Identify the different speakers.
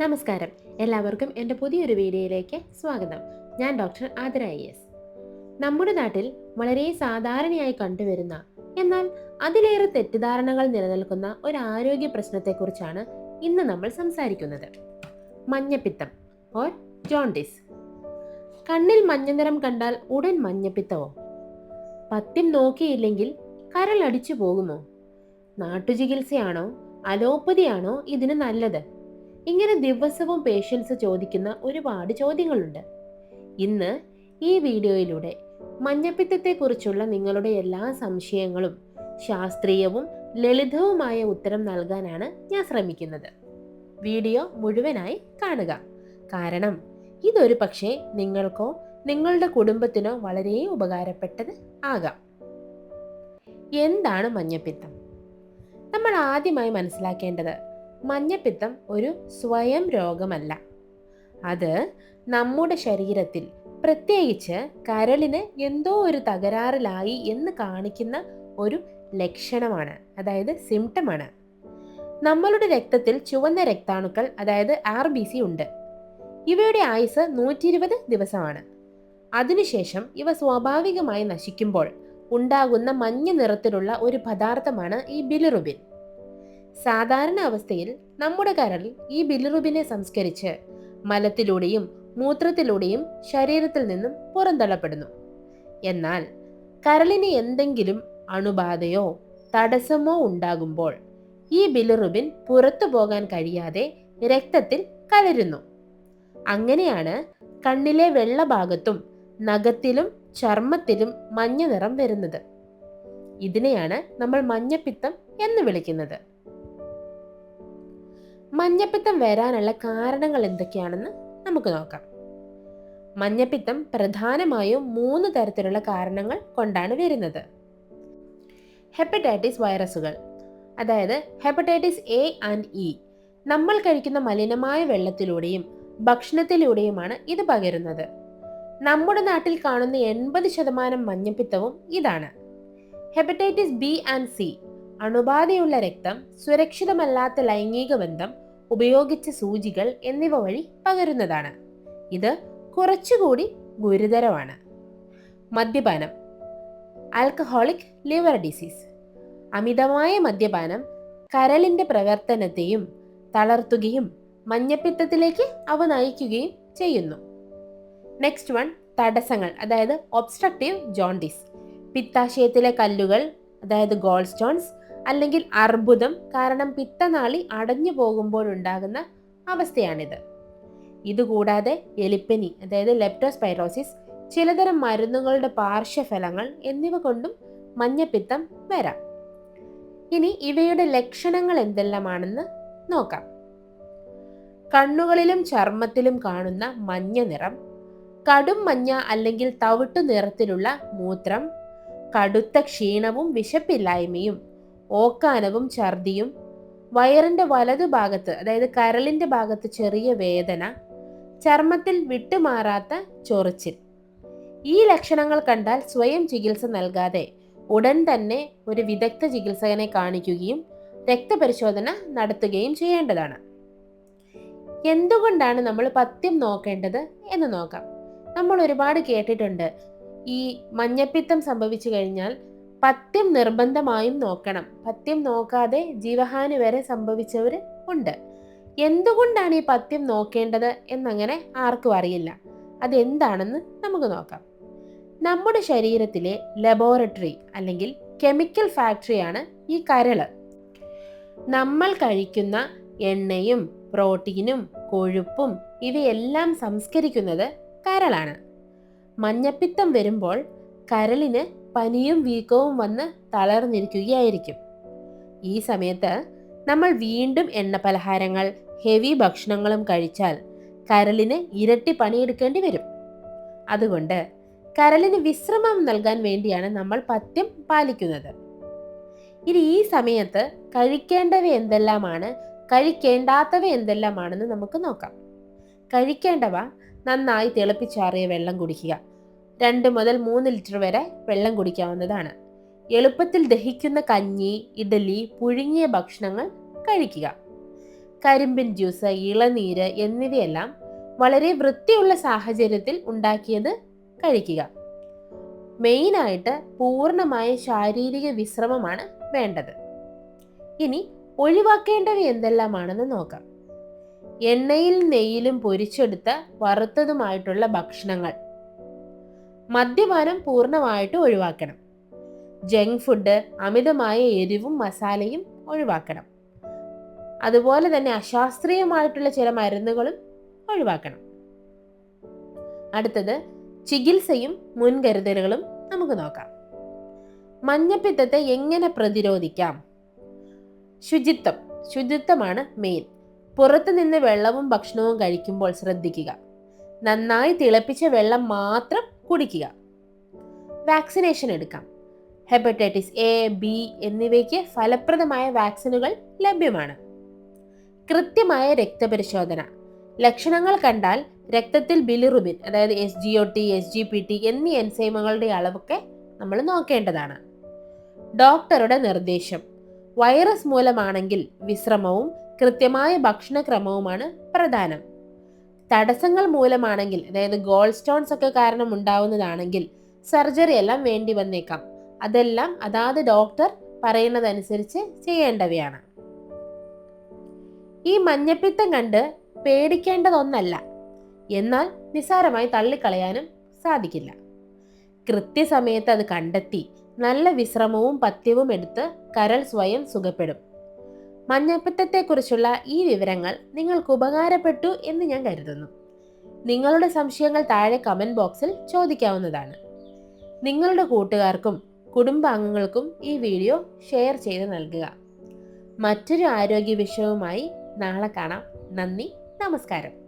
Speaker 1: നമസ്കാരം, എല്ലാവർക്കും എൻ്റെ പുതിയൊരു വീഡിയോയിലേക്ക് സ്വാഗതം. ഞാൻ ഡോക്ടർ ആതിര IAS. നമ്മുടെ നാട്ടിൽ വളരെ സാധാരണയായി കണ്ടുവരുന്ന എന്നാൽ അതിലേറെ തെറ്റിദ്ധാരണകൾ നിലനിൽക്കുന്ന ഒരു ആരോഗ്യ പ്രശ്നത്തെക്കുറിച്ചാണ് ഇന്ന് നമ്മൾ സംസാരിക്കുന്നത്. മഞ്ഞപ്പിത്തം ഓർ ജോണ്ടിസ്. കണ്ണിൽ മഞ്ഞനിറം കണ്ടാൽ ഉടൻ മഞ്ഞപ്പിത്തമോ? പഥ്യം നോക്കിയില്ലെങ്കിൽ കരളടിച്ചു പോകുമോ? നാട്ടുചികിത്സയാണോ അലോപ്പതിയാണോ ഇതിന് നല്ലത്? ഇങ്ങനെ ദിവസവും പേഷ്യൻസ് ചോദിക്കുന്ന ഒരുപാട് ചോദ്യങ്ങളുണ്ട്. ഇന്ന് ഈ വീഡിയോയിലൂടെ മഞ്ഞപ്പിത്തത്തെക്കുറിച്ചുള്ള നിങ്ങളുടെ എല്ലാ സംശയങ്ങളും ശാസ്ത്രീയവും ലളിതവുമായ ഉത്തരം നൽകാനാണ് ഞാൻ ശ്രമിക്കുന്നത്. വീഡിയോ മുഴുവനായി കാണുക, കാരണം ഇതൊരു പക്ഷേ നിങ്ങൾക്കോ നിങ്ങളുടെ കുടുംബത്തിനോ വളരെ ഉപകാരപ്പെട്ടത് ആകാം. എന്താണ് മഞ്ഞപ്പിത്തം? നമ്മൾ ആദ്യമായി മനസ്സിലാക്കേണ്ടത് മഞ്ഞപ്പിത്തം ഒരു സ്വയം രോഗമല്ല. അത് നമ്മുടെ ശരീരത്തിൽ, പ്രത്യേകിച്ച് കരളിന് എന്തോ ഒരു തകരാറിലായി എന്ന് കാണിക്കുന്ന ഒരു ലക്ഷണമാണ്, അതായത് സിംറ്റമാണ്. നമ്മളുടെ രക്തത്തിൽ ചുവന്ന രക്താണുക്കൾ, അതായത് RBC ഉണ്ട്. ഇവയുടെ ആയുസ് 120 ദിവസമാണ്. അതിനുശേഷം ഇവ സ്വാഭാവികമായി നശിക്കുമ്പോൾ ഉണ്ടാകുന്ന മഞ്ഞ നിറത്തിലുള്ള ഒരു പദാർത്ഥമാണ് ഈ ബിലിറുബിൻ. സാധാരണ അവസ്ഥയിൽ നമ്മുടെ കരൾ ഈ ബിലിറുബിനെ സംസ്കരിച്ച് മലത്തിലൂടെയും മൂത്രത്തിലൂടെയും ശരീരത്തിൽ നിന്നും പുറന്തള്ളപ്പെടുന്നു. എന്നാൽ കരളിന് എന്തെങ്കിലും അണുബാധയോ തടസ്സമോ ഉണ്ടാകുമ്പോൾ ഈ ബിലിറുബിൻ പുറത്തു പോകാൻ കഴിയാതെ രക്തത്തിൽ കലരുന്നു. അങ്ങനെയാണ് കണ്ണിലെ വെള്ളഭാഗത്തും നഖത്തിലും ചർമ്മത്തിലും മഞ്ഞ നിറം വരുന്നത്. ഇതിനെയാണ് നമ്മൾ മഞ്ഞപ്പിത്തം എന്ന് വിളിക്കുന്നത്. മഞ്ഞപ്പിത്തം വരാനുള്ള കാരണങ്ങൾ എന്തൊക്കെയാണെന്ന് നമുക്ക് നോക്കാം. മഞ്ഞപ്പിത്തം പ്രധാനമായും 3 തരത്തിലുള്ള കാരണങ്ങൾ കൊണ്ടാണ് വരുന്നത്. ഹെപ്പറ്റൈറ്റിസ് വൈറസുകൾ, അതായത് ഹെപ്പറ്റൈറ്റിസ് A ആൻഡ് E, നമ്മൾ കഴിക്കുന്ന മലിനമായ വെള്ളത്തിലൂടെയും ഭക്ഷണത്തിലൂടെയുമാണ് ഇത് പകരുന്നത്. നമ്മുടെ നാട്ടിൽ കാണുന്ന 80% മഞ്ഞപ്പിത്തവും ഇതാണ്. ഹെപ്പറ്റൈറ്റിസ് B ആൻഡ് C, അണുബാധയുള്ള രക്തം, സുരക്ഷിതമല്ലാത്ത ലൈംഗിക ബന്ധം, ഉപയോഗിച്ച സൂചികൾ എന്നിവ വഴി പകരുന്നതാണ്. ഇത് കുറച്ചുകൂടി ഗുരുതരമാണ്. മദ്യപാനം, ആൽക്കഹോളിക് ലിവർ ഡിസീസ്. അമിതമായ മദ്യപാനം കരളിന്റെ പ്രവർത്തനത്തെയും തളർത്തുകയും മഞ്ഞപ്പിത്തത്തിലേക്ക് അവ നയിക്കുകയും ചെയ്യുന്നു. നെക്സ്റ്റ് വൺ, തടസ്സങ്ങൾ, അതായത് ഒബ്സ്ട്രക്റ്റീവ് ജോണ്ടിസ്. പിത്താശയത്തിലെ കല്ലുകൾ, അതായത് ഗോൾ സ്റ്റോൺസ്, അല്ലെങ്കിൽ അർബുദം കാരണം പിത്തനാളി അടഞ്ഞു പോകുമ്പോഴുണ്ടാകുന്ന അവസ്ഥയാണിത്. ഇതുകൂടാതെ എലിപ്പനി, അതായത് ലെപ്റ്റോസ്പൈറോസിസ്, ചിലതരം മരുന്നുകളുടെ പാർശ്വഫലങ്ങൾ എന്നിവ കൊണ്ടും മഞ്ഞപ്പിത്തം വരാം. ഇനി ഇവയുടെ ലക്ഷണങ്ങൾ എന്തെല്ലാമാണെന്ന് നോക്കാം. കണ്ണുകളിലും ചർമ്മത്തിലും കാണുന്ന മഞ്ഞ നിറം, കടും മഞ്ഞ അല്ലെങ്കിൽ തവിട്ടു നിറത്തിലുള്ള മൂത്രം, കടുത്ത ക്ഷീണവും വിശപ്പില്ലായ്മയും, ഓക്കാനവും ഛർദിയും, വയറിന്റെ വലതുഭാഗത്ത്, അതായത് കരളിന്റെ ഭാഗത്ത് ചെറിയ വേദന, ചർമ്മത്തിൽ വിട്ടുമാറാത്ത ചൊറിച്ചിൽ. ഈ ലക്ഷണങ്ങൾ കണ്ടാൽ സ്വയം ചികിത്സ നൽകാതെ ഉടൻ തന്നെ ഒരു വിദഗ്ധ ചികിത്സകനെ കാണിക്കുകയും രക്തപരിശോധന നടത്തുകയും ചെയ്യേണ്ടതാണ്. എന്തുകൊണ്ടാണ് നമ്മൾ പഥ്യം നോക്കേണ്ടത് എന്ന് നോക്കാം. നമ്മൾ ഒരുപാട് കേട്ടിട്ടുണ്ട്, ഈ മഞ്ഞപ്പിത്തം സംഭവിച്ചു കഴിഞ്ഞാൽ പഥ്യം നിർബന്ധമായും നോക്കണം, പഥ്യം നോക്കാതെ ജീവഹാനി വരെ സംഭവിച്ചവർ ഉണ്ട്. എന്തുകൊണ്ടാണ് ഈ പഥ്യം നോക്കേണ്ടത് എന്നങ്ങനെ ആർക്കും അറിയില്ല. അതെന്താണെന്ന് നമുക്ക് നോക്കാം. നമ്മുടെ ശരീരത്തിലെ ലബോറട്ടറി അല്ലെങ്കിൽ കെമിക്കൽ ഫാക്ടറിയാണ് ഈ കരള്. നമ്മൾ കഴിക്കുന്ന എണ്ണയും പ്രോട്ടീനും കൊഴുപ്പും ഇവയെല്ലാം സംസ്കരിക്കുന്നത് കരളാണ്. മഞ്ഞപ്പിത്തം വരുമ്പോൾ കരളിന് പനിയും വീക്കവും വന്ന് തളർന്നിരിക്കുകയായിരിക്കും. ഈ സമയത്ത് നമ്മൾ വീണ്ടും എണ്ണ പലഹാരങ്ങൾ, ഹെവി ഭക്ഷണങ്ങളും കഴിച്ചാൽ കരളിന് ഇരട്ടി പണിയെടുക്കേണ്ടി വരും. അതുകൊണ്ട് കരളിന് വിശ്രമം നൽകാൻ വേണ്ടിയാണ് നമ്മൾ പഥ്യം പാലിക്കുന്നത്. ഇനി ഈ സമയത്ത് കഴിക്കേണ്ടവ എന്തെല്ലാമാണ്, കഴിക്കേണ്ടാത്തവ എന്തെല്ലാമാണെന്ന് നമുക്ക് നോക്കാം. കഴിക്കേണ്ടവ: നന്നായി തിളപ്പിച്ചാറിയ വെള്ളം കുടിക്കുക. 2 മുതൽ 3 ലിറ്റർ വരെ വെള്ളം കുടിക്കാവുന്നതാണ്. എളുപ്പത്തിൽ ദഹിക്കുന്ന കഞ്ഞി, ഇഡലി, പുഴുങ്ങിയ ഭക്ഷണങ്ങൾ കഴിക്കുക. കരിമ്പിൻ ജ്യൂസ്, ഇളനീര് എന്നിവയെല്ലാം വളരെ വൃത്തിയുള്ള സാഹചര്യത്തിൽ ഉണ്ടാക്കിയത് കഴിക്കുക. മെയിനായിട്ട് പൂർണ്ണമായ ശാരീരിക വിശ്രമമാണ് വേണ്ടത്. ഇനി ഒഴിവാക്കേണ്ടവ എന്തെല്ലാമാണെന്ന് നോക്കാം. എണ്ണയിൽ നെയ്യിലും പൊരിച്ചെടുത്ത വറുത്തതുമായിട്ടുള്ള ഭക്ഷണങ്ങൾ. മദ്യപാനം പൂർണ്ണമായിട്ട് ഒഴിവാക്കണം. ജങ്ക് ഫുഡ്, അമിതമായ എരിവും മസാലയും ഒഴിവാക്കണം. അതുപോലെ തന്നെ അശാസ്ത്രീയമായിട്ടുള്ള ചില മരുന്നുകളും ഒഴിവാക്കണം. അടുത്തത് ചികിത്സയും മുൻകരുതലുകളും നമുക്ക് നോക്കാം. മഞ്ഞപ്പിത്തത്തെ എങ്ങനെ പ്രതിരോധിക്കാം? ശുചിത്വമാണ് മെയിൻ. പുറത്തു നിന്ന് വെള്ളവും ഭക്ഷണവും കഴിക്കുമ്പോൾ ശ്രദ്ധിക്കുക. നന്നായി തിളപ്പിച്ച വെള്ളം മാത്രം കുടിക്കുക. വാക്സിനേഷൻ എടുക്കാം. ഹെപ്പറ്റൈറ്റിസ് എ, ബി എന്നിവയ്ക്ക് ഫലപ്രദമായ വാക്സിനുകൾ ലഭ്യമാണ്. കൃത്യമായ രക്തപരിശോധന. ലക്ഷണങ്ങൾ കണ്ടാൽ രക്തത്തിൽ ബിലിറുബിൻ, അതായത് SGOT, SGPT എന്നീ എൻസൈമുകളുടെ അളവൊക്കെ നമ്മൾ നോക്കേണ്ടതാണ്. ഡോക്ടറുടെ നിർദ്ദേശം. വൈറസ് മൂലമാണെങ്കിൽ വിശ്രമവും കൃത്യമായ ഭക്ഷണക്രമവുമാണ് പ്രധാനം. തടസ്സങ്ങൾ മൂലമാണെങ്കിൽ, അതായത് ഗോൾ സ്റ്റോൺസ് ഒക്കെ കാരണം ഉണ്ടാവുന്നതാണെങ്കിൽ സർജറി എല്ലാം വേണ്ടി വന്നേക്കാം. അതെല്ലാം അതാത് ഡോക്ടർ പറയുന്നതനുസരിച്ച് ചെയ്യേണ്ടവയാണ്. ഈ മഞ്ഞപ്പിത്തം കണ്ട് പേടിക്കേണ്ടതൊന്നല്ല, എന്നാൽ നിസ്സാരമായി തള്ളിക്കളയാനും സാധിക്കില്ല. കൃത്യസമയത്ത് അത് കണ്ടെത്തി നല്ല വിശ്രമവും പഥ്യവും എടുത്ത് കരൾ സ്വയം സുഖപ്പെടും. മഞ്ഞപ്പിത്തത്തെക്കുറിച്ചുള്ള ഈ വിവരങ്ങൾ നിങ്ങൾക്ക് ഉപകാരപ്പെട്ടു എന്ന് ഞാൻ കരുതുന്നു. നിങ്ങളുടെ സംശയങ്ങൾ താഴെ കമന്റ് ബോക്സിൽ ചോദിക്കാവുന്നതാണ്. നിങ്ങളുടെ കൂട്ടുകാർക്കും കുടുംബാംഗങ്ങൾക്കും ഈ വീഡിയോ ഷെയർ ചെയ്ത് നൽകുക. മറ്റൊരു ആരോഗ്യ വിഷയവുമായി നാളെ കാണാം. നന്ദി, നമസ്കാരം.